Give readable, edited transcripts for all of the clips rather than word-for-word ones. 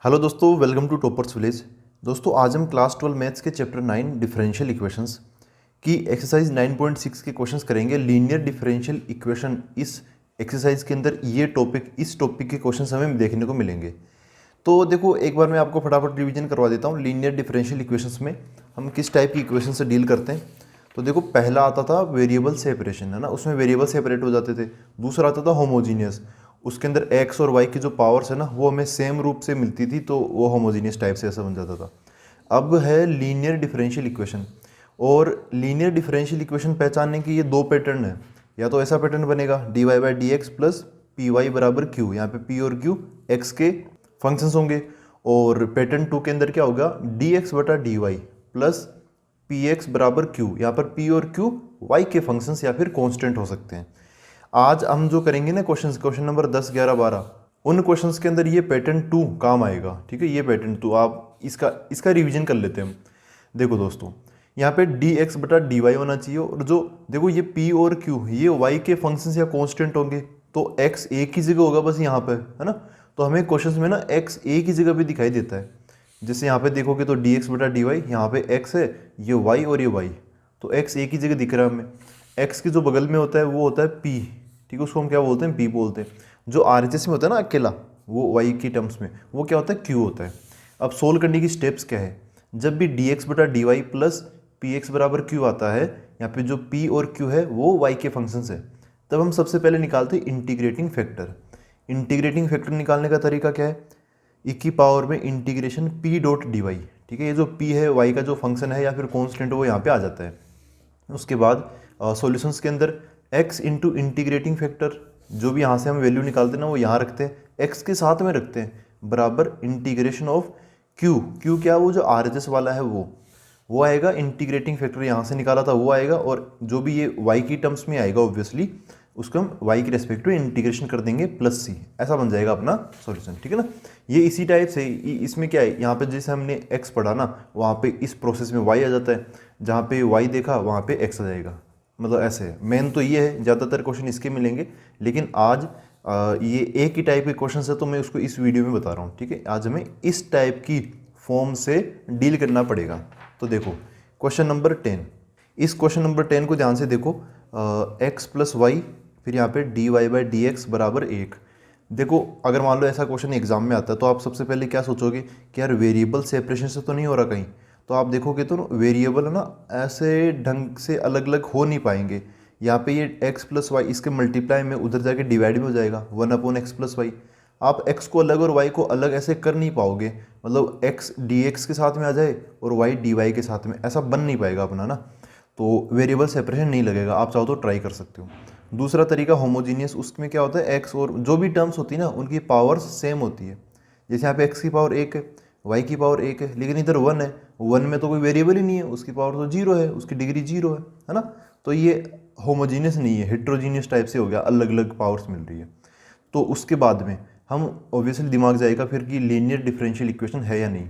Hello दोस्तों, welcome to toppers village. दोस्तों आज हम क्लास 12 मैथ्स के चैप्टर 9 डिफरेंशियल इक्वेशंस की एक्सरसाइज 9.6 के क्वेश्चंस करेंगे। लीनियर डिफरेंशियल इक्वेशन इस एक्सरसाइज के अंदर इस टॉपिक के क्वेश्चंस हमें देखने को मिलेंगे। तो देखो, एक बार मैं आपको फटाफट रिवीजन करवा देता हूँ। लीनियर डिफरेंशियल इक्वेशंस में हम किस टाइप की इक्वेशन से डील करते हैं। तो देखो, पहला आता था वेरिएबल सेपरेशन, है ना, उसमें वेरिएबल सेपरेट हो जाते थे। दूसरा आता था होमोजीनियस, उसके अंदर एक्स और वाई की जो पावर्स है ना वो हमें सेम रूप से मिलती थी, तो वो होमोजीनियस टाइप से ऐसा बन जाता था। अब है लीनियर डिफरेंशियल इक्वेशन, और लीनियर डिफरेंशियल इक्वेशन पहचानने के ये दो पैटर्न है। या तो ऐसा पैटर्न बनेगा d y by d x plus p y बराबर क्यू, यहाँ पे पी और क्यू एक्स के फंक्शंस होंगे। और पैटर्न टू के अंदर क्या होगा, डी एक्स बटा d y plus p x बराबर क्यू, यहाँ पर पी और क्यू वाई के फंक्शंस या फिर कॉन्स्टेंट हो सकते हैं। आज हम जो करेंगे ना क्वेश्चन नंबर 10, 11, 12, उन क्वेश्चंस के अंदर ये पैटर्न 2 काम आएगा। ठीक है, ये पैटर्न 2 आप इसका रिवीजन कर लेते हैं हम। देखो दोस्तों, यहाँ पे डी एक्स बटा डी वाई होना चाहिए, और जो देखो ये पी और क्यू ये वाई के फंक्शंस या कॉन्स्टेंट होंगे, तो एक्स एक ही जगह होगा बस यहाँ पे, है ना। तो हमें क्वेश्चन में ना एक्स एक ही जगह पे दिखाई देता है। जैसे यहाँ पे देखोगे तो डी एक्स बटा डी वाई, यहाँ पे एक्स है, ये वाई और ये वाई, तो एक्स एक ही जगह दिख रहा है हमें। एक्स के जो बगल में होता है वो होता है पी, ठीक है, उसको हम क्या बोलते हैं, पी बोलते हैं। जो आरएचएस में होता है ना अकेला, वो वाई की टर्म्स में वो क्या होता है, क्यू होता है। अब सोल्व करने की स्टेप्स क्या है, जब भी डी एक्स बटा d y plus p x बराबर क्यू आता है, यहाँ पे जो पी और क्यू है वो वाई के फंक्शंस है, तब हम सबसे पहले निकालते हैं इंटीग्रेटिंग फैक्टर। इंटीग्रेटिंग फैक्टर निकालने का तरीका क्या है, ई की पावर में integration p dot d y, ठीक है, ये जो पी है वाई का जो फंक्शन है या फिर कॉन्स्टेंट वो यहाँ पे आ जाता है। उसके बाद सॉल्यूशंस के अंदर x इंटू इंटीग्रेटिंग फैक्टर, जो भी यहाँ से हम वैल्यू निकालते हैं ना वो यहाँ रखते हैं, x के साथ में रखते हैं, बराबर इंटीग्रेशन ऑफ q क्या, वो जो RHS वाला है वो आएगा। इंटीग्रेटिंग फैक्टर यहाँ से निकाला था वो आएगा, और जो भी ये y की टर्म्स में आएगा ऑब्वियसली उसको हम y के रेस्पेक्ट में इंटीग्रेशन कर देंगे प्लस c, ऐसा बन जाएगा अपना सॉल्यूशन। ठीक है ना। ये इसी टाइप से इसमें क्या है, यहाँ पे जैसे हमने x पढ़ा ना, वहाँ पे इस प्रोसेस में y आ जाता है, जहाँ पे y देखा वहाँ पे x आ जाएगा। मतलब ऐसे है, मेन तो ये है, ज़्यादातर क्वेश्चन इसके मिलेंगे, लेकिन आज ये एक ही टाइप के क्वेश्चन है तो मैं उसको इस वीडियो में बता रहा हूँ। ठीक है, आज हमें इस टाइप की फॉर्म से डील करना पड़ेगा। तो देखो क्वेश्चन नंबर 10, इस क्वेश्चन नंबर 10 को ध्यान से देखो। एक्स प्लस वाई, फिर यहाँ पे d y by d x बराबर 1। देखो, अगर मान लो ऐसा क्वेश्चन एग्जाम में आता है तो आप सबसे पहले क्या सोचोगे कि यार वेरिएबल सेपरेशन से तो नहीं हो रहा कहीं। तो आप देखोगे तो वेरिएबल है ना ऐसे ढंग से अलग अलग हो नहीं पाएंगे। यहाँ पे ये x प्लस वाई, इसके मल्टीप्लाई में उधर जाके डिवाइड में हो जाएगा 1/x प्लस वाई। आप x को अलग और y को अलग ऐसे कर नहीं पाओगे, मतलब x dx के साथ में आ जाए और y dy के साथ में, ऐसा बन नहीं पाएगा अपना ना। तो वेरिएबल सेपरेशन नहीं लगेगा, आप चाहो तो ट्राई कर सकते हो। दूसरा तरीका होमोजीनियस, उसमें क्या होता है x और जो भी टर्म्स होती है ना उनकी पावर्स सेम होती है। जैसे यहाँ पे x की पावर 1 है, y की पावर 1 है, लेकिन इधर 1 है, 1 में तो कोई वेरिएबल ही नहीं है, उसकी पावर तो 0 है, उसकी डिग्री 0 है ना। तो ये होमोजीनियस नहीं है, हेट्रोजीनियस टाइप से हो गया, अलग अलग पावर्स मिल रही है। तो उसके बाद में हम ऑब्वियसली दिमाग जाएगा फिर कि लीनियर डिफरेंशियल इक्वेशन है या नहीं।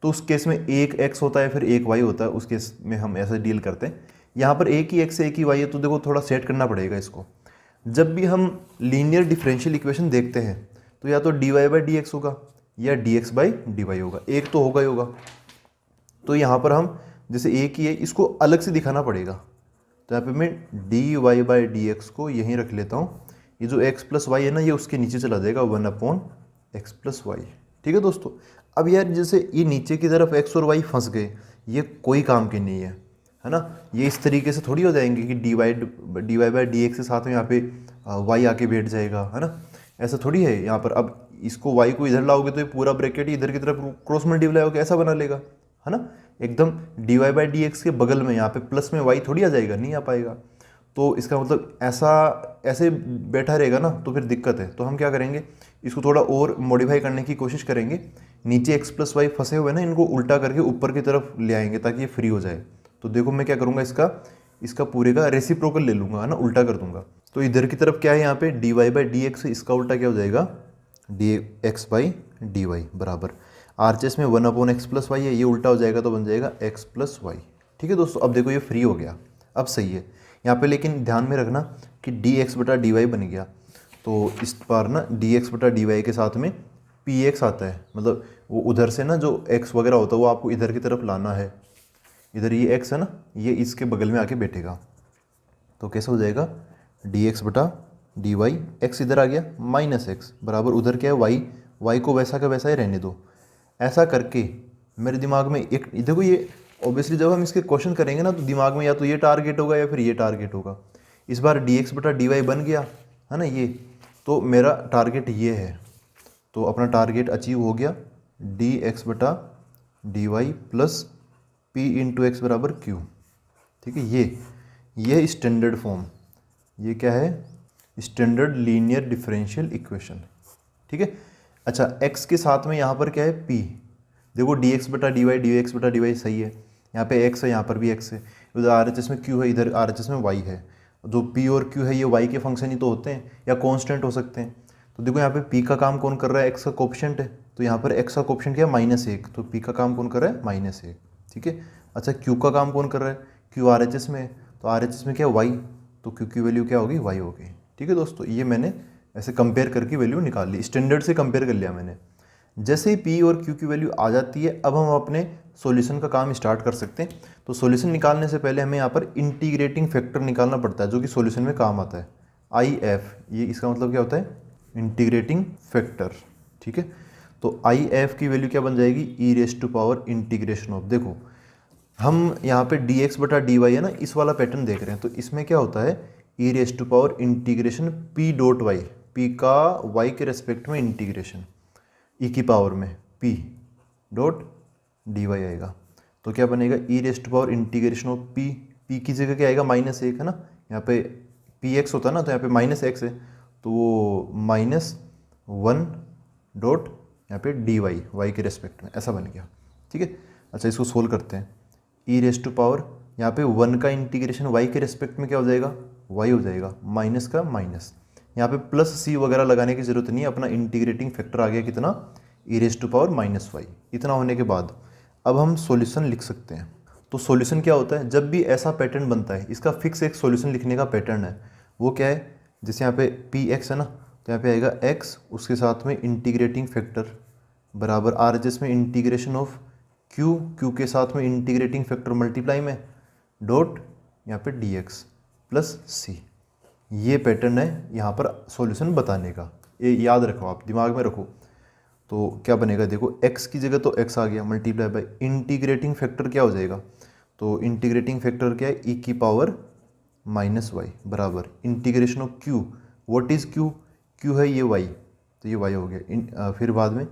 तो उस केस में एक x होता है फिर एक y होता है, उस केस में हम ऐसे डील करते हैं। यहाँ पर एक ही x है एक ही y है, तो देखो थोड़ा सेट करना पड़ेगा इसको। जब भी हम लीनियर डिफरेंशियल इक्वेशन देखते हैं तो या तो d y by d x होगा या d x by d y होगा, एक तो होगा ही होगा। तो यहाँ पर हम जैसे एक ही है, इसको अलग से दिखाना पड़ेगा। तो यहाँ पे मैं d y by d x को यहीं रख लेता हूँ, ये जो x प्लस वाई है ना ये उसके नीचे चला जाएगा 1/x प्लस वाई। ठीक है दोस्तों। अब यार जैसे ये नीचे की तरफ x और y फंस गए, ये कोई काम के नहीं है ना। ये इस तरीके से थोड़ी हो जाएंगे कि d y by d x के साथ में यहाँ पे y आके बैठ जाएगा, है ना। ऐसा थोड़ी है यहाँ पर। अब इसको y को इधर लाओगे तो ये पूरा ब्रैकेट इधर की तरफ क्रॉस मल्टीप्लाई होकर ऐसा बना लेगा, है ना। एकदम d y by d x के बगल में यहाँ पे प्लस में y थोड़ी आ जाएगा, नहीं आ पाएगा। तो इसका मतलब ऐसे बैठा रहेगा ना तो फिर दिक्कत है। तो हम क्या करेंगे, इसको थोड़ा और मॉडिफाई करने की कोशिश करेंगे। नीचे x प्लस वाई फंसे हुए ना, इनको उल्टा करके ऊपर की तरफ ले आएंगे ताकि ये फ्री हो जाए। तो देखो मैं क्या करूँगा, इसका पूरे का रेसिप्रोकल ले लूँगा, है ना, उल्टा कर दूंगा। तो इधर की तरफ क्या है, यहाँ पे d y by d x, इसका उल्टा क्या हो जाएगा, d x by d y बराबर RHS में 1/x प्लस वाई है, ये उल्टा हो जाएगा तो बन जाएगा x प्लस वाई। ठीक है दोस्तों, अब देखो ये फ्री हो गया, अब सही है यहाँ पे। लेकिन ध्यान में रखना कि डी एक्स बटा डी वाई बन गया, तो इस बार ना डी एक्स बटा डी वाई के साथ में पी एक्स आता है, मतलब वो उधर से ना जो एक्स वगैरह होता है वो आपको इधर की तरफ लाना है। इधर ये एक्स है ना, ये इसके बगल में आके बैठेगा, तो कैसे हो जाएगा डी एक्स बटा डी वाई। एक्स इधर आ गया माइनस एक्स बराबर उधर क्या है वाई, वाई को वैसा का वैसा ही रहने दो। ऐसा करके मेरे दिमाग में एक देखो, ये ऑब्वियसली जब हम इसके क्वेश्चन करेंगे ना तो दिमाग में या तो ये टारगेट होगा या फिर ये टारगेट होगा। इस बार डी एक्स बटा डी वाई बन गया है ना ये, तो मेरा टारगेट ये है, तो अपना टारगेट अचीव हो गया। डी एक्स बटा d y plus p into x बराबर क्यू। ठीक है, ये स्टैंडर्ड फॉर्म, ये क्या है स्टैंडर्ड लीनियर डिफरेंशियल इक्वेशन। ठीक है, अच्छा x के साथ में यहाँ पर क्या है p। देखो डी एक्स बटा डी वाई सही है, यहाँ पे x है, यहाँ पर भी x है, उधर आर एच एस में q है, इधर आर एच एस में y है। जो p और q है ये y के फंक्शन ही तो होते हैं या कॉन्स्टेंट हो सकते हैं। तो देखो यहाँ पे p का काम कौन कर रहा है, x का कोफिशिएंट है, तो यहाँ पर x का कोफिशिएंट क्या है -1, तो p का काम कौन कर रहा है -1। ठीक है, अच्छा q का काम कौन कर रहा है, q आर एच एस में है, तो आर एच एस में क्या है y, तो q की वैल्यू क्या होगी y होगी। ठीक है दोस्तों, ये मैंने ऐसे कंपेयर करके वैल्यू निकाल ली, स्टैंडर्ड से कंपेयर कर लिया मैंने। जैसे ही p और q की वैल्यू आ जाती है अब हम अपने सॉल्यूशन का काम स्टार्ट कर सकते हैं। तो सॉल्यूशन निकालने से पहले हमें यहाँ पर इंटीग्रेटिंग फैक्टर निकालना पड़ता है जो कि सॉल्यूशन में काम आता है, IF। ये इसका मतलब क्या होता है इंटीग्रेटिंग फैक्टर। ठीक है, तो IF की वैल्यू क्या बन जाएगी e raise to power integration of, देखो हम यहाँ पे डी एक्स बटा डी वाई है ना, इस वाला पैटर्न देख रहे हैं, तो इसमें क्या होता है e raise to power integration p dot y, p का वाई के रेस्पेक्ट में इंटीग्रेशन ई की पावर में पी डॉट डी वाई आएगा। तो क्या बनेगा e raise to power integration of p, p की जगह क्या आएगा -1 है ना, यहाँ पे पी एक्स होता है ना, तो यहाँ पे -x है, तो वो -1 डॉट यहाँ पे डी वाई, वाई के रेस्पेक्ट में, ऐसा बन गया। ठीक है, अच्छा इसको सोल्व करते हैं। ई रेस टू पावर यहाँ पे 1 का इंटीग्रेशन वाई के रेस्पेक्ट में क्या हो जाएगा वाई हो जाएगा, माइनस का माइनस, यहाँ पे प्लस सी वगैरह लगाने की जरूरत नहीं है, अपना इंटीग्रेटिंग फैक्टर आ गया कितना ई रेस टू पावर -y। इतना होने के बाद अब हम सॉल्यूशन लिख सकते हैं। तो सॉल्यूशन क्या होता है, जब भी ऐसा पैटर्न बनता है इसका फिक्स एक सॉल्यूशन लिखने का पैटर्न है, वो क्या है, जैसे यहाँ पे पी एक्स है ना, तो यहाँ पे आएगा x, उसके साथ में इंटीग्रेटिंग फैक्टर बराबर आर एच एस में इंटीग्रेशन ऑफ q, q के साथ में इंटीग्रेटिंग फैक्टर मल्टीप्लाई में डॉट यहाँ पे dx प्लस c। ये पैटर्न है यहाँ पर सॉल्यूशन बताने का, ये याद रखो आप दिमाग में रखो। तो क्या बनेगा देखो x की जगह तो x आ गया मल्टीप्लाई बाय इंटीग्रेटिंग फैक्टर क्या हो जाएगा, तो इंटीग्रेटिंग फैक्टर क्या है ई की पावर -y बराबर integration of q, what is q, q है ये y, तो ये y हो गया। फिर बाद में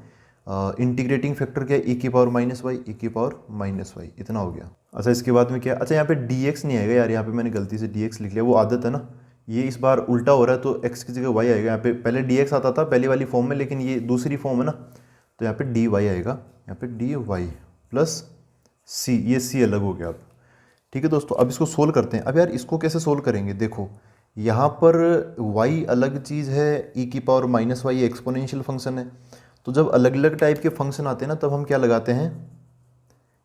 इंटीग्रेटिंग फैक्टर क्या है ई की पावर -y, ई की पावर -y, इतना हो गया। अच्छा इसके बाद में क्या, अच्छा यहाँ पे dx नहीं आएगा यार, यहाँ पे मैंने गलती से dx लिख लिया, वो आदत है ना, ये इस बार उल्टा हो रहा है, तो x की जगह y आएगा। यहाँ पे पहले dx आता था पहली वाली फॉर्म में, लेकिन ये दूसरी फॉर्म है ना, तो यहाँ पे dy आएगा, यहाँ पे dy प्लस c, ये c अलग हो गया अब। ठीक है दोस्तों, अब इसको सोल्व करते हैं। अब यार इसको कैसे सोल्व करेंगे, देखो यहाँ पर y अलग चीज़ है, ई की पावर -y एक्सपोनेंशियल फंक्शन है, तो जब अलग अलग टाइप के फंक्शन आते हैं ना तब हम क्या लगाते हैं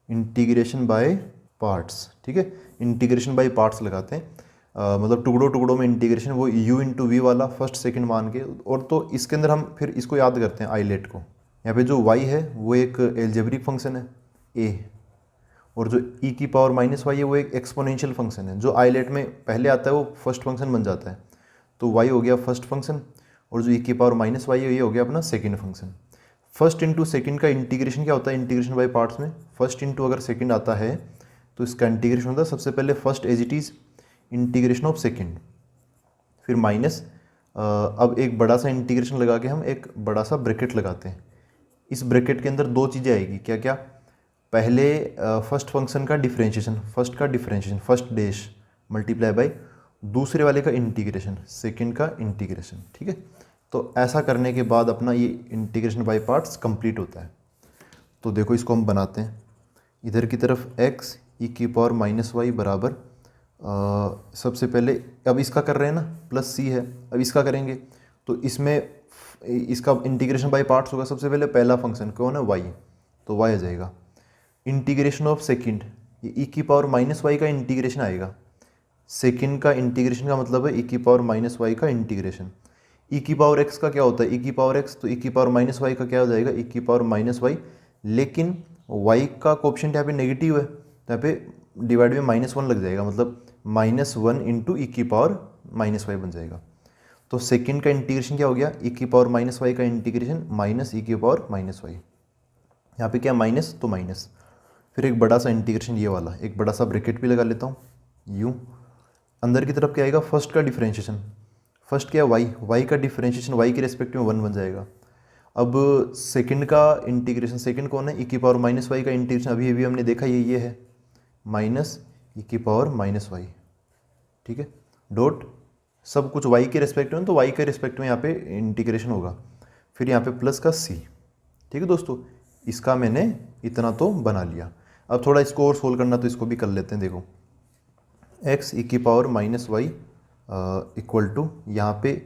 इंटीग्रेशन बाय पार्ट्स। ठीक है, इंटीग्रेशन बाय पार्ट्स लगाते हैं, मतलब टुकड़ों टुकड़ों में इंटीग्रेशन, वो u इंटू वी वाला फर्स्ट सेकंड मान के। और तो इसके अंदर हम फिर इसको याद करते हैं आइलेट को, यहाँ पे जो y है वो एक एल्जेब्रिक फंक्शन है a, और जो e की पावर -y है वो एक एक्सपोनेंशियल फंक्शन है, जो आइलेट में पहले आता है वो फर्स्ट फंक्शन बन जाता है, तो y हो गया फर्स्ट फंक्शन, और जो e की पावर -y है ये हो गया अपना second function. First into second का इंटीग्रेशन क्या होता है इंटीग्रेशन बाय पार्ट्स में, फर्स्ट इंटू अगर सेकंड आता है तो इसका इंटीग्रेशन होता है सबसे पहले first as it is integration of second, फिर माइनस, अब एक बड़ा सा इंटीग्रेशन लगा के हम एक बड़ा सा ब्रैकेट लगाते हैं। इस ब्रैकेट के अंदर दो चीज़ें आएगी, क्या क्या, पहले फर्स्ट फंक्शन का differentiation, first dash multiply by दूसरे वाले का इंटीग्रेशन, सेकंड का इंटीग्रेशन। ठीक है, तो ऐसा करने के बाद अपना ये इंटीग्रेशन बाय पार्ट्स कंप्लीट होता है। तो देखो इसको हम बनाते हैं, इधर की तरफ x ई की पावर -y बराबर, सबसे पहले अब इसका कर रहे हैं ना प्लस c है, अब इसका करेंगे तो इसमें इसका इंटीग्रेशन बाय पार्ट्स होगा। सबसे पहले पहला फंक्शन कौन है y, तो y आ जाएगा। इंटीग्रेशन ऑफ सेकंड, ये ई की पावर -y का इंटीग्रेशन आएगा, सेकंड का इंटीग्रेशन का मतलब है ई की पावर -y का इंटीग्रेशन। ई की पावर एक्स का क्या होता है, ई की पावर एक्स, तो ई की पावर माइनस वाई का क्या हो जाएगा, ई की पावर माइनस वाई, लेकिन वाई का कोएफिशिएंट यहाँ पे नेगेटिव है तो यहाँ पे डिवाइड में -1 लग जाएगा, मतलब -1 इंटू ई की पावर माइनस वाई बन जाएगा। तो सेकंड का इंटीग्रेशन क्या हो गया, ई की पावर माइनस वाई का इंटीग्रेशन माइनस ई की पावर माइनस वाई, यहाँ पे क्या माइनस तो माइनस, फिर एक बड़ा सा इंटीग्रेशन ये वाला, एक बड़ा सा ब्रैकेट भी लगा लेता हूँ, यूँ अंदर की तरफ क्या आएगा, फर्स्ट का डिफरेंशिएशन, फर्स्ट क्या है वाई, वाई का डिफरेंशिएशन वाई के रेस्पेक्ट में 1 बन जाएगा। अब सेकंड का इंटीग्रेशन, सेकंड कौन है, ई की पावर माइनस वाई का इंटीग्रेशन अभी अभी हमने देखा ये है माइनस ई की पावर माइनस वाई, ठीक है, डॉट सब कुछ वाई के रेस्पेक्ट में, तो वाई के रेस्पेक्ट में यहाँ पे इंटीग्रेशन होगा, फिर यहाँ पे प्लस का सी, ठीक है दोस्तों, इसका मैंने इतना तो बना लिया। अब थोड़ा इसको और सोल्व करना तो इसको भी कर लेते हैं, देखो एक्स ई की power minus y equal to, यहाँ पे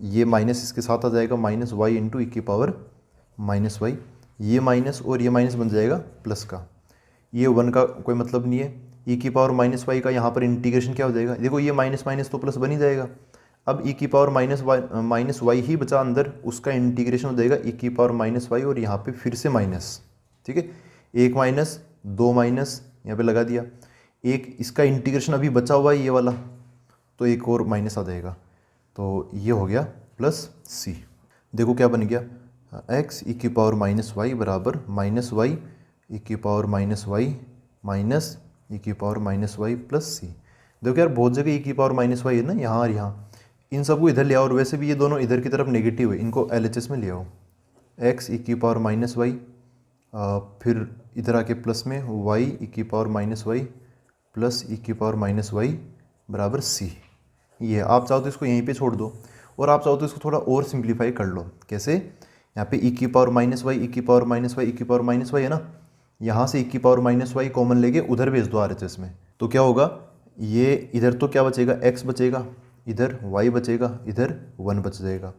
ये माइनस इसके साथ आ जाएगा माइनस वाई इंटू ई की पावर माइनस वाई, ये माइनस और ये माइनस बन जाएगा प्लस का, ये 1 का कोई मतलब नहीं है, ई की पावर माइनस वाई का यहाँ पर इंटीग्रेशन क्या हो जाएगा, देखो ये माइनस माइनस तो प्लस बन ही जाएगा। अब ई की पावर माइनस वाई ही बचा अंदर, उसका इंटीग्रेशन हो जाएगा ई की पावर माइनस वाई, और यहाँ पे फिर से माइनस, ठीक है, एक माइनस दो माइनस यहाँ पे लगा दिया, एक इसका इंटीग्रेशन अभी बचा हुआ है ये वाला, तो एक और माइनस आ जाएगा, तो ये हो गया प्लस सी। देखो क्या बन गया, एक्स ई की पावर माइनस वाई बराबर माइनस वाई ई की पावर माइनस वाई माइनस ई की पावर माइनस वाई प्लस सी। देखो यार बहुत जगह ई की पावर माइनस वाई है ना, यहाँ और यहाँ, इन सबको इधर ले आओ, और वैसे भी ये दोनों इधर की तरफ नेगेटिव है, इनको LHS में ले आओ, एक्स ई की पावर माइनस वाई, फिर इधर आके प्लस में वाई ई की पावर माइनस वाई प्लस ई की पावर माइनस वाई बराबर सी। ये आप चाहो तो इसको यहीं पे छोड़ दो, और आप चाहो तो इसको थोड़ा और सिंप्लीफाई कर लो, कैसे, यहाँ पे ई की पावर माइनस वाई ई की पावर माइनस वाई ई की पावर माइनस वाई है ना, यहाँ से ई की पावर माइनस वाई कॉमन लेके उधर भेज दो RHS में, तो क्या होगा, ये इधर तो क्या बचेगा, x बचेगा, इधर y बचेगा, इधर 1 बच जाएगा।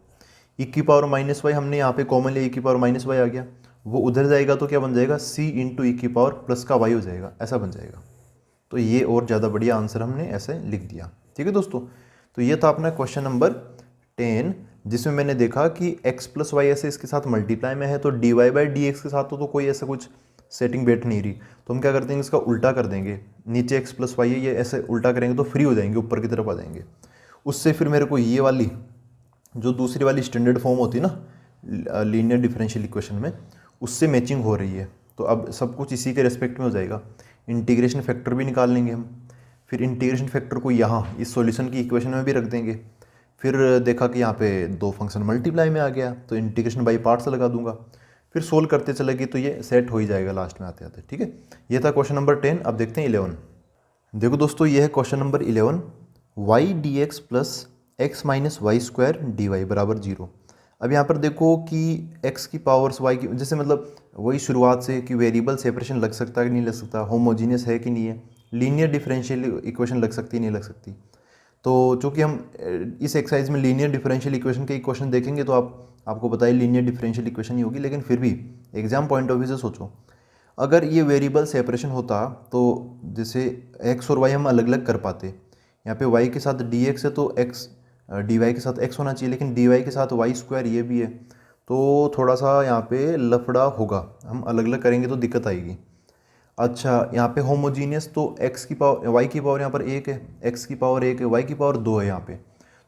ई की पावर माइनस वाई हमने यहाँ पे कॉमन लिया, ई की पावर माइनस वाई आ गया, वो उधर जाएगा तो क्या बन जाएगा, c इंटू ई की पावर प्लस का y हो जाएगा, ऐसा बन जाएगा। तो ये और ज़्यादा बढ़िया आंसर हमने ऐसे लिख दिया, ठीक है दोस्तों। तो ये था अपना क्वेश्चन नंबर 10, जिसमें मैंने देखा कि x प्लस वाई ऐसे इसके साथ मल्टीप्लाई में है, तो dy बाई डी एक्स के साथ तो कोई ऐसा कुछ सेटिंग बैठ नहीं रही, तो हम क्या करते हैं, इसका उल्टा कर देंगे, नीचे x प्लस वाई है, ये ऐसे उल्टा करेंगे तो फ्री हो जाएंगे, ऊपर की तरफ आ जाएंगे। उससे फिर मेरे को ये वाली जो दूसरी वाली स्टैंडर्ड फॉर्म होती है ना लीनियर डिफरेंशियल इक्वेशन में, उससे मैचिंग हो रही है, तो अब सब कुछ इसी के रेस्पेक्ट में हो जाएगा। इंटीग्रेशन फैक्टर भी निकाल लेंगे हम, फिर इंटीग्रेशन फैक्टर को यहाँ इस सॉल्यूशन की इक्वेशन में भी रख देंगे, फिर देखा कि यहाँ पे दो फंक्शन मल्टीप्लाई में आ गया, तो इंटीग्रेशन बाई पार्ट्स लगा दूंगा, फिर सोल्व करते चलेगी, तो ये सेट हो ही जाएगा लास्ट में आते आते, ठीक है। ये था क्वेश्चन नंबर 10। अब देखते हैं 11। देखो दोस्तों, ये है question number 11, y d x plus x minus y square d y बराबर 0। अब यहाँ पर देखो कि x की पावर्स y की, जैसे मतलब वही शुरुआत से कि वेरिएबल सेपरेशन लग सकता है कि नहीं लग सकता, होमोजीनियस है कि नहीं है, लीनियर डिफरेंशियल इक्वेशन लग सकती है नहीं लग सकती। तो चूँकि हम इस एक्सरसाइज में लीनियर डिफरेंशियल इक्वेशन के क्वेश्चन देखेंगे, तो आपको पता है लीनियर डिफरेंशियल इक्वेशन ही होगी, लेकिन फिर भी एग्जाम पॉइंट ऑफ व्यू से सोचो, अगर ये वेरिएबल सेपरेशन होता तो जैसे x और y हम अलग अलग कर पाते, यहाँ पे y के साथ dx है तो x dy के साथ x होना चाहिए, लेकिन dy के साथ वाई स्क्वायर ये भी है, तो थोड़ा सा यहाँ पे लफड़ा होगा, हम अलग अलग करेंगे तो दिक्कत आएगी। अच्छा, यहाँ पे होमोजीनियस तो x की पावर y की पावर यहाँ पर 1 है, x की पावर 1 है, y की पावर 2 है यहाँ पे,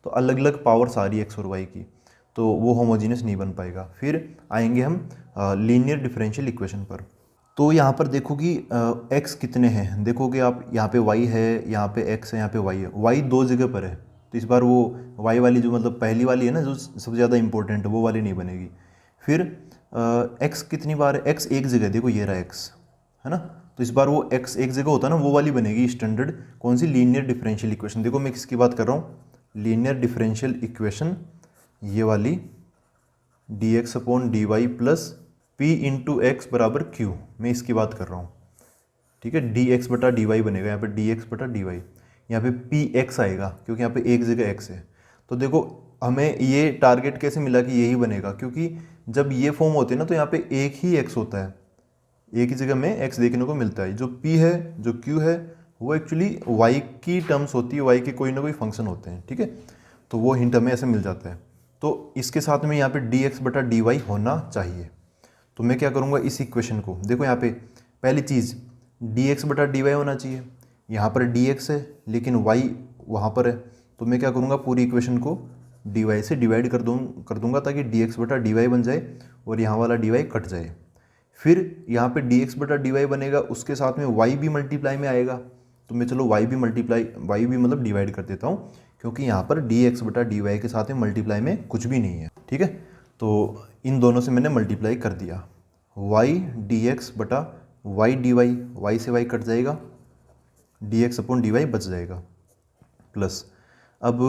तो अलग अलग पावर सारी x और y की, तो वो होमोजीनियस नहीं बन पाएगा। फिर आएंगे हम लीनियर डिफरेंशियल इक्वेशन पर। तो यहाँ पर देखो कि x कितने हैं, देखोगे आप यहाँ पे y है, यहाँ पे x है, यहाँ पे y है, y दो जगह पर है, तो इस बार वो y वाली जो मतलब पहली वाली है ना जो सबसे ज़्यादा इंपॉर्टेंट है, वो वाली नहीं बनेगी। फिर x कितनी बार है, x एक जगह, देखो ये रहा x है ना, तो इस बार वो x एक जगह होता है ना, वो वाली बनेगी स्टैंडर्ड कौन सी, लीनियर डिफरेंशियल इक्वेशन। देखो मैं किसकी बात कर रहा हूँ, लीनियर डिफरेंशियल इक्वेशन, ये वाली dx upon d y plus p into x बराबर q, मैं इसकी बात कर रहा हूँ, ठीक है। dx बटा dy बनेगा, यहाँ पे dx बटा dy, यहाँ पे px आएगा क्योंकि यहाँ पे एक जगह x है। तो देखो हमें ये टारगेट कैसे मिला कि यही बनेगा, क्योंकि जब ये फॉर्म होते हैं ना तो यहाँ पे एक ही x होता है, एक ही जगह में x देखने को मिलता है। जो p है जो q है वो एक्चुअली y की टर्म्स होती है, y के कोई ना कोई फंक्शन होते हैं, ठीक है। तो वो हिंट हमें ऐसे मिल जाता है। तो इसके साथ में यहाँ पे dx बटा dy होना चाहिए। तो मैं क्या करूँगा, इस इक्वेशन को देखो, यहाँ पे पहली चीज़ dx बटा dy होना चाहिए। यहाँ पर dx है लेकिन y वहाँ पर है, तो मैं क्या करूँगा, पूरी इक्वेशन को dy से डिवाइड कर दूँगा ताकि dx बटा dy बन जाए और यहाँ वाला dy कट जाए। फिर यहाँ पे dx बटा dy बनेगा, उसके साथ में y भी मल्टीप्लाई में आएगा, तो मैं चलो y भी मतलब डिवाइड कर देता हूँ, क्योंकि यहाँ पर dx बटा dy के साथ में मल्टीप्लाई में कुछ भी नहीं है। ठीक है, तो इन दोनों से मैंने मल्टीप्लाई कर दिया, y dx बटा y dy, y से y कट जाएगा, dx अपॉन dy बच जाएगा, प्लस अब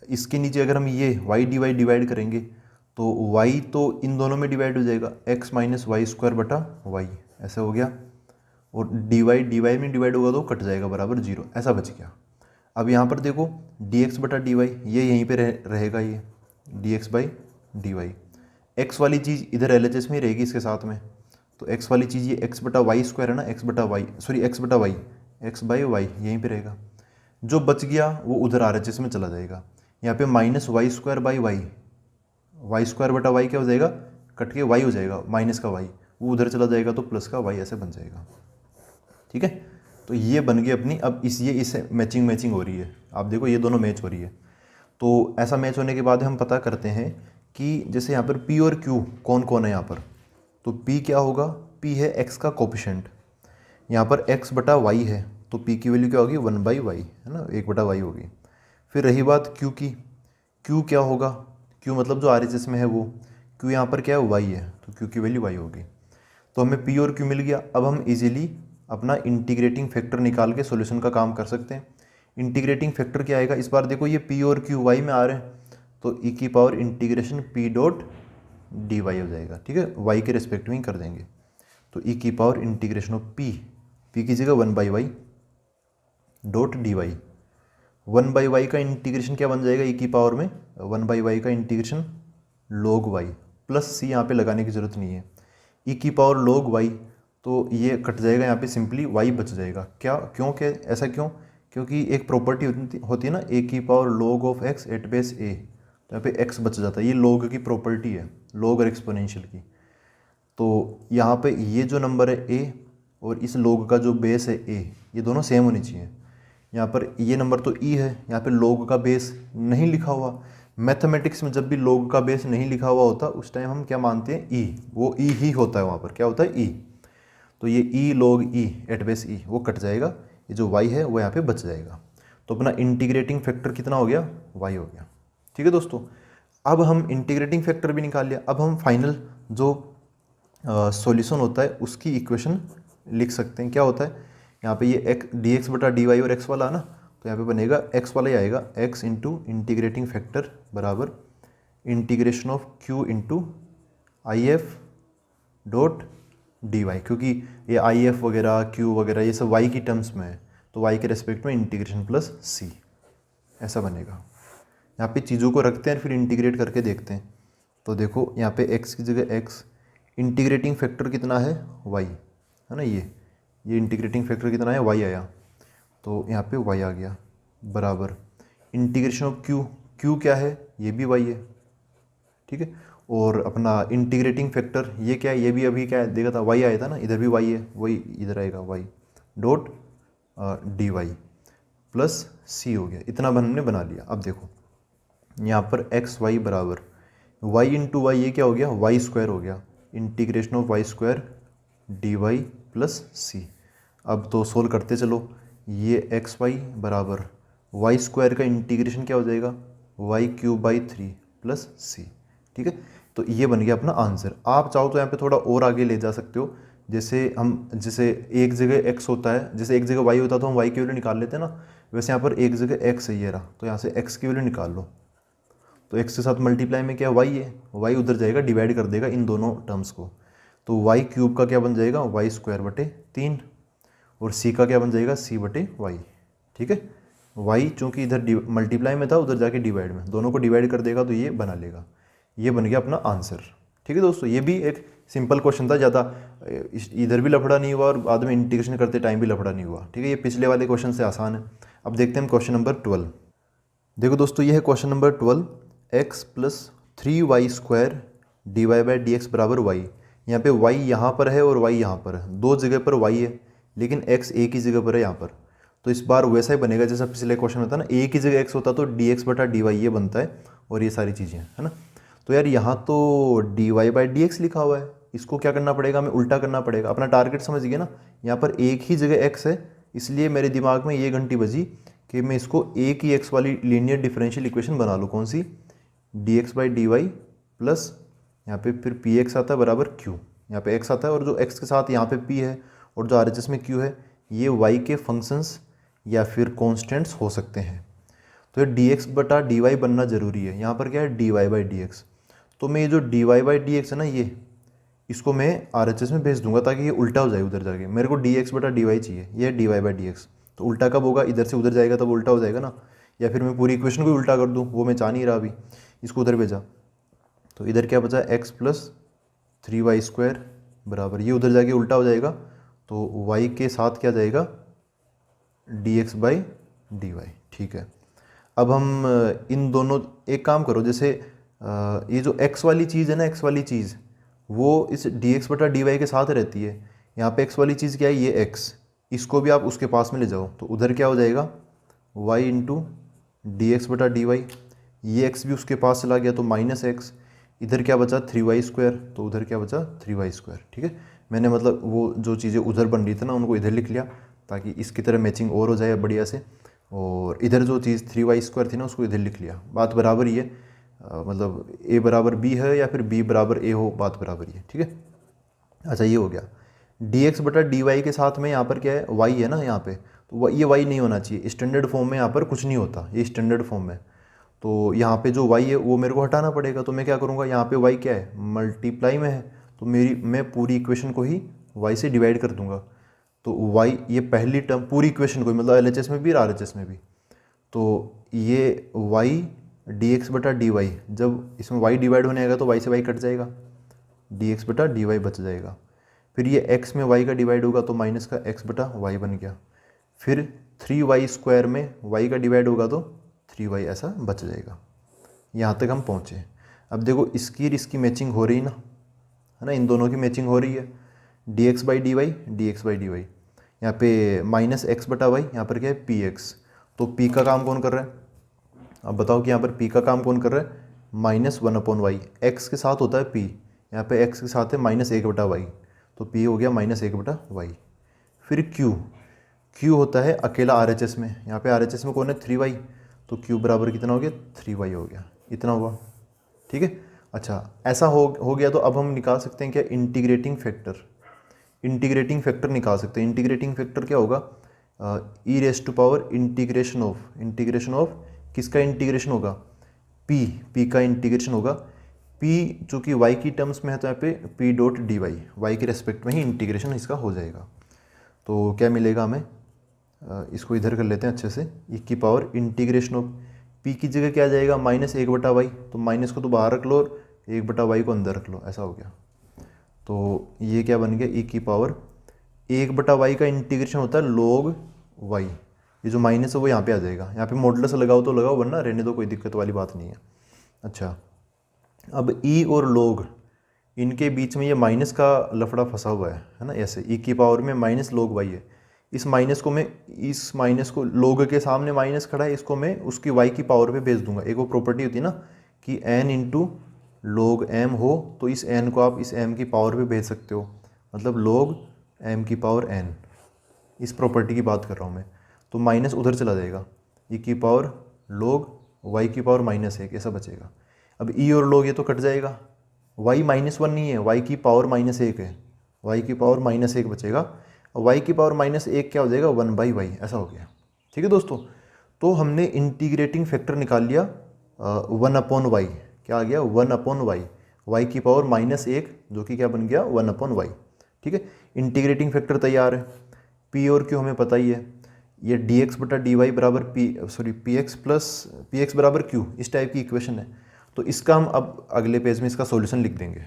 इसके नीचे अगर हम ये y dy डिवाइड करेंगे तो y तो इन दोनों में डिवाइड हो जाएगा, x माइनस वाई स्क्वायर बटा y, ऐसा हो गया, और dy में डिवाइड होगा तो कट जाएगा बराबर 0, ऐसा बच गया। अब यहाँ पर देखो dx बटा dy ये यहीं पे रहेगा, ये dx बाई dy, x वाली चीज़ इधर LHS में ही रहेगी इसके साथ में, तो x वाली चीज़ ये x बटा वाई स्क्वायर है ना, x बटा y x बाई वाई यहीं पे रहेगा, जो बच गया वो उधर RHS में चला जाएगा। यहाँ पे minus y square by y square बटा वाई क्या हो जाएगा, कट के y हो जाएगा, माइनस का y वो उधर चला जाएगा तो प्लस का y ऐसे बन जाएगा। ठीक है, तो ये बन गई अपनी, अब इससे मैचिंग हो रही है, आप देखो ये दोनों मैच हो रही है। तो ऐसा मैच होने के बाद हम पता करते हैं कि जैसे यहाँ पर p और q कौन कौन है यहाँ पर, तो p क्या होगा, p है x का कोफिशिएंट, यहाँ पर x बटा y है, तो p की वैल्यू क्या होगी 1/y है ना, 1/y होगी। फिर रही बात q की, q क्या होगा, q मतलब जो RHS में है वो, q यहाँ पर क्या है y है, तो q की वैल्यू y होगी। तो हमें p और q मिल गया। अब हम इजीली अपना इंटीग्रेटिंग फैक्टर निकाल के सॉल्यूशन का काम कर सकते हैं। इंटीग्रेटिंग फैक्टर क्या आएगा, इस बार देखो ये p और q y में आ रहे हैं, तो e की power integration p dot dy हो जाएगा। ठीक है, y के रेस्पेक्ट में ही कर देंगे, तो e की पावर इंटीग्रेशन ऑफ p की जगह 1/y डॉट dy, 1/y का इंटीग्रेशन क्या बन जाएगा, e की पावर में 1/y का integration log y, plus c यहाँ पे लगाने की ज़रूरत नहीं है, e की पावर log y, तो ये कट जाएगा, यहाँ पे सिंपली y बच जाएगा। क्या ऐसा क्यों, क्योंकि एक प्रॉपर्टी होती है ना, a की power log of x at base a, तो यहाँ पे x बच जाता है, ये log की प्रॉपर्टी है, log और एक्सपोनेंशियल की। तो यहाँ पे ये जो नंबर है a और इस log का जो बेस है a, ये दोनों सेम होनी चाहिए। यहाँ पर ये नंबर तो e है, यहाँ पे log का बेस नहीं लिखा हुआ। मैथमेटिक्स में जब भी log का बेस नहीं लिखा हुआ होता उस टाइम हम क्या मानते हैं, e, वो e ही होता है, वहाँ पर क्या होता है e, तो ये e log e at base e वो कट जाएगा, ये जो y है वो यहाँ पे बच जाएगा। तो अपना इंटीग्रेटिंग फैक्टर कितना हो गया, y हो गया। ठीक है दोस्तों, अब हम इंटीग्रेटिंग फैक्टर भी निकाल लिया, अब हम फाइनल जो सॉल्यूशन होता है उसकी इक्वेशन लिख सकते हैं। क्या होता है, यहाँ पे ये dx बटा dy और x वाला है ना, तो यहाँ पे बनेगा x वाला ही आएगा, x इंटू इंटीग्रेटिंग फैक्टर बराबर integration of q into I F dot d y, क्योंकि ये आई एफ वगैरह q वगैरह ये सब y की टर्म्स में है, तो y के रेस्पेक्ट में इंटीग्रेशन प्लस c, ऐसा बनेगा। यहाँ पे चीज़ों को रखते हैं फिर इंटीग्रेट करके देखते हैं। तो देखो यहाँ पे x की जगह x, इंटीग्रेटिंग फैक्टर कितना है y है ना, ये इंटीग्रेटिंग फैक्टर कितना है y आया, तो यहाँ पे y आ गया बराबर इंटीग्रेशन ऑफ q क्या है, ये भी y है। ठीक है, और अपना इंटीग्रेटिंग फैक्टर ये क्या है, ये भी अभी क्या है देखा था y आया था ना, इधर भी y है, वही इधर आएगा y dot d y plus c हो गया। इतना हमने बना लिया। अब देखो यहाँ पर एक्स वाई बराबर y इंटू वाई, ये क्या हो गया y स्क्वायर हो गया, integration of y square d y plus c. अब तो सोल्व करते चलो, ये एक्स वाई बराबर y स्क्वायर का इंटीग्रेशन क्या हो जाएगा y cube by 3 plus c. ठीक है, तो ये बन गया अपना आंसर। आप चाहो तो यहाँ पे थोड़ा और आगे ले जा सकते हो, जैसे एक जगह x होता है, जैसे एक जगह y होता है तो हम y की वैल्यू निकाल लेते हैं ना, वैसे यहाँ पर एक जगह x है ये रहा, तो यहाँ से x की वैल्यू निकाल लो, तो x के साथ मल्टीप्लाई में क्या y है, y उधर जाएगा डिवाइड कर देगा इन दोनों टर्म्स को, तो y क्यूब का क्या बन जाएगा y स्क्वायर बटे 3 और c का क्या बन जाएगा c बटे y। ठीक है, y चूँकि इधर मल्टीप्लाई में था उधर जाके डिवाइड में, दोनों को डिवाइड कर देगा तो ये बना लेगा, ये बन गया अपना आंसर। ठीक है दोस्तों, ये भी एक सिंपल क्वेश्चन था, ज़्यादा इधर भी लफड़ा नहीं हुआ और बाद में इंटीग्रेशन करते टाइम भी लफड़ा नहीं हुआ। ठीक है, ये पिछले वाले क्वेश्चन से आसान है। अब देखते हैं क्वेश्चन नंबर 12। देखो दोस्तों, ये है question number 12, x plus 3y² dy/dx बराबर y। यहाँ पे y यहाँ पर है और y यहाँ पर है, दो जगह पर y है लेकिन x एक ही जगह पर है यहाँ पर। तो इस बार वैसा ही बनेगा जैसा पिछले क्वेश्चन में था ना, एक ही जगह x होता तो dx/dy ये बनता है और ये सारी चीज़ें है ना। तो यार यहाँ तो dy/dx लिखा हुआ है, इसको क्या करना पड़ेगा, हमें उल्टा करना पड़ेगा। अपना टारगेट समझ गए ना, यहाँ पर एक ही जगह x है, इसलिए मेरे दिमाग में ये घंटी बजी कि मैं इसको एक ही x वाली लीनियर डिफरेंशियल इक्वेशन बना लूँ। कौन सी? dx/dy प्लस यहाँ पे फिर px आता है बराबर q। यहाँ पे x आता है और जो x के साथ यहाँ पे p है और जो RHS में q है, ये y के फंक्शंस या फिर कॉन्स्टेंट्स हो सकते हैं। तो ये dx/dy बनना ज़रूरी है। यहाँ पर क्या है? dy/dx। तो मैं ये जो dy/dx है ना, ये इसको मैं RHS में भेज दूंगा ताकि ये उल्टा हो जाए उधर जाके। मेरे को dx/dy चाहिए, ये है dy/dx। तो उल्टा कब होगा? इधर से उधर जाएगा तब उल्टा हो जाएगा ना। या फिर मैं पूरी इक्वेशन को उल्टा कर दूँ, वो मैं चाह नहीं रहा अभी, इसको उधर भेजा। तो इधर क्या बचा? x + 3y² बराबर, ये उधर जाके उल्टा हो जाएगा तो y के साथ क्या जाएगा? dx/dy। ठीक है, अब हम इन दोनों, एक काम करो, जैसे ये जो x वाली चीज़ है ना, x वाली चीज़ वो इस dx/dy के साथ रहती है। यहाँ पे x वाली चीज़ क्या है? ये x, इसको भी आप उसके पास में ले जाओ तो उधर क्या हो जाएगा? y × dx/dy। ये x भी उसके पास चला गया तो -x। इधर क्या बचा? 3y², तो उधर क्या बचा? 3y²। ठीक है, मैंने मतलब वो जो चीज़ें उधर बन रही थी ना उनको इधर लिख लिया ताकि इसकी तरह मैचिंग और हो जाए बढ़िया से। और इधर जो चीज़ 3y² थी ना उसको इधर लिख लिया। बात बराबर ही है, मतलब a बराबर b है या फिर b बराबर a हो, बात बराबर ही है। ठीक है, अच्छा ये हो गया। dx/dy के साथ में यहाँ पर क्या है? y है ना यहाँ पे, तो ये y नहीं होना चाहिए। स्टैंडर्ड फॉर्म में यहाँ पर कुछ नहीं होता, ये स्टैंडर्ड फॉर्म में। तो यहाँ पे जो y है वो मेरे को हटाना पड़ेगा। तो मैं क्या करूँगा? यहाँ पे y क्या है? मल्टीप्लाई में है, तो मैं पूरी इक्वेशन को ही y से डिवाइड कर दूंगा। तो y, ये पहली टर्म पूरी इक्वेशन को, मतलब LHS में भी और RHS में भी, तो ये y dx/dy, जब इसमें y डिवाइड होने आएगा तो y से y कट जाएगा, dx/dy बच जाएगा। फिर ये x में y का डिवाइड होगा तो माइनस का x/y बन गया। फिर 3y² में y का डिवाइड होगा तो 3y ऐसा बच जाएगा। यहाँ तक हम पहुँचे। अब देखो इसकी और इसकी मैचिंग हो रही ना, है ना, इन दोनों की मैचिंग हो रही है। dx/dy यहाँ पे -x/y, यहाँ पर क्या है? px। तो p का काम कौन कर रहा है? अब बताओ कि यहाँ पर p का काम कौन कर रहा है? -1/y। x के साथ होता है p, यहाँ पे x के साथ है -1/y, तो p हो गया -1/y। फिर q होता है अकेला RHS में, यहाँ पे RHS में कौन है? 3y, तो q बराबर कितना हो गया? 3y हो गया, इतना हुआ। ठीक है, अच्छा ऐसा हो गया तो अब हम निकाल सकते हैं क्या? Integrating factor. इंटीग्रेटिंग फैक्टर निकाल सकते हैं। इंटीग्रेटिंग फैक्टर क्या होगा? इंटीग्रेशन ऑफ किसका इंटीग्रेशन होगा? p का इंटीग्रेशन होगा। p चूँकि y की टर्म्स में है तो यहाँ पे p.dy, y के रेस्पेक्ट में ही इंटीग्रेशन इसका हो जाएगा। तो क्या मिलेगा हमें? इसको इधर कर लेते हैं अच्छे से। e इंटीग्रेशन ऑफ p की जगह क्या आ जाएगा? -1/y, तो माइनस को तो बाहर रख लो और 1/y को अंदर रख लो, ऐसा हो गया। तो ये क्या बन गया? 1/y का इंटीग्रेशन होता है log y। ये जो माइनस है वो यहाँ पे आ जाएगा। यहाँ पे मॉडुलस लगाओ तो लगाओ, वरना रहने दो, कोई दिक्कत वाली बात नहीं है। अच्छा, अब e और log, इनके बीच में ये माइनस का लफड़ा फंसा हुआ है ना, ऐसे e में -log y है। इस माइनस को log के सामने माइनस खड़ा है, इसको मैं उसकी y की पावर पे भेज दूंगा। एक वो प्रॉपर्टी होती है ना कि n × log m हो, तो इस n को आप इस m की पावर पे भेज सकते हो, मतलब log m की पावर n। इस प्रॉपर्टी की बात कर रहा हूँ मैं। तो माइनस उधर चला जाएगा, log y की पावर -1 ऐसा बचेगा। अब e और log ये तो कट जाएगा, y -1 नहीं है, y की पावर -1 है, y की पावर -1 बचेगा। और y की पावर -1 क्या हो जाएगा? 1/y, ऐसा हो गया। ठीक है दोस्तों, तो हमने इंटीग्रेटिंग फैक्टर निकाल लिया 1/y। क्या आ गया? 1/y, y की पावर -1, जो कि क्या बन गया? 1/y। ठीक है, इंटीग्रेटिंग फैक्टर तैयार है। p और q हमें पता ही है, ये dx/dy बराबर px बराबर q, इस टाइप की इक्वेशन है। तो इसका हम अब अगले पेज में इसका सॉल्यूशन लिख देंगे।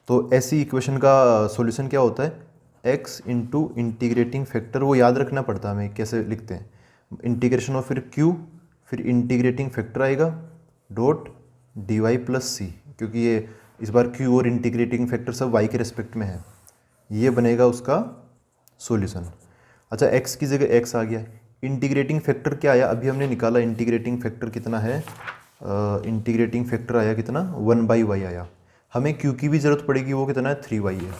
तो ऐसी इक्वेशन का सॉल्यूशन क्या होता है? x × इंटीग्रेटिंग फैक्टर, वो याद रखना पड़ता है हमें कैसे लिखते हैं। इंटीग्रेशन ऑफ फिर q, फिर इंटीग्रेटिंग फैक्टर आएगा .dy + c, क्योंकि ये इस बार क्यू और इंटीग्रेटिंग फैक्टर सब वाई के रेस्पेक्ट में है। ये बनेगा उसका सॉल्यूशन। अच्छा, एक्स की जगह एक्स आ गया। इंटीग्रेटिंग फैक्टर क्या आया, अभी हमने निकाला। इंटीग्रेटिंग फैक्टर कितना है, इंटीग्रेटिंग फैक्टर आया कितना, 1/y आया। हमें क्यू की भी ज़रूरत पड़ेगी, वो कितना है, 3y है।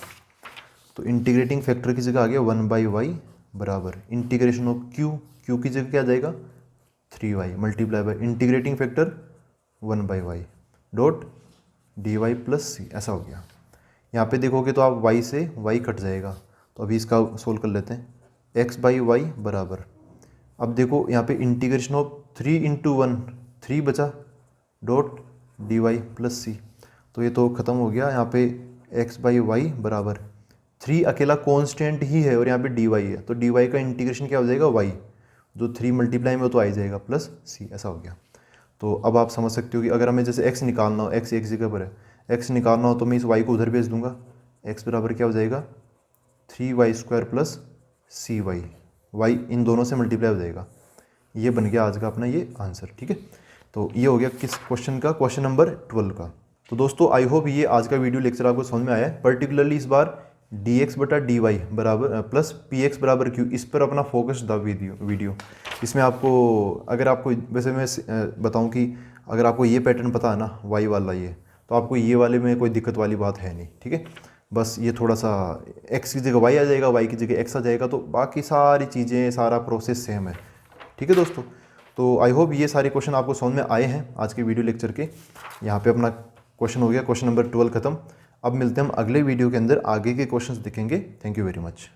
तो इंटीग्रेटिंग फैक्टर की जगह आ गया 1/y बराबर इंटीग्रेशन ऑफ क्यू, क्यू की जगह क्या आ जाएगा, 3y multiply by integrating factor 1/y dot dy plus c, ऐसा हो गया। यहाँ पे देखोगे तो आप y से y कट जाएगा, तो अभी इसका सोल्व कर लेते हैं। x/y बराबर, अब देखो यहाँ पे इंटीग्रेशन ऑफ 3 × 1 3 बचा डॉट dy प्लस सी, तो ये तो ख़त्म हो गया। यहाँ पे x/y बराबर 3 अकेला कांस्टेंट ही है और यहाँ पे dy है, तो dy का इंटीग्रेशन क्या हो जाएगा, y जो 3 मल्टीप्लाई में हो तो आ जाएगा प्लस सी, ऐसा हो गया। तो अब आप समझ सकते हो कि अगर हमें जैसे x निकालना हो, x एक जगह पर है, x निकालना हो तो मैं इस y को उधर भेज दूंगा। x बराबर क्या हो जाएगा, 3y² प्लस cy, y इन दोनों से मल्टीप्लाई हो जाएगा। ये बन गया आज का अपना ये आंसर, ठीक है। तो ये हो गया किस क्वेश्चन का, क्वेश्चन नंबर 12 का। तो दोस्तों आई होप ये आज का वीडियो लेक्चर आपको समझ में आया है। पर्टिकुलरली इस बार dx/dy बराबर प्लस px बराबर q, इस पर अपना फोकस था वीडियो। इसमें आपको, अगर आपको वैसे मैं बताऊं कि अगर आपको ये पैटर्न पता है ना, y वाला ये, तो आपको ये वाले में कोई दिक्कत वाली बात है नहीं, ठीक है। बस ये थोड़ा सा x की जगह y आ जाएगा, y की जगह x आ जाएगा, तो बाकी सारी चीज़ें, सारा प्रोसेस सेम है, ठीक है दोस्तों। तो आई होप ये सारे क्वेश्चन आपको समझ में आए हैं आज के वीडियो लेक्चर के। यहाँ पे अपना क्वेश्चन हो गया, क्वेश्चन नंबर 12 खत्म। अब मिलते हैं हम अगले वीडियो के अंदर, आगे के क्वेश्चंस देखेंगे। Thank you very much.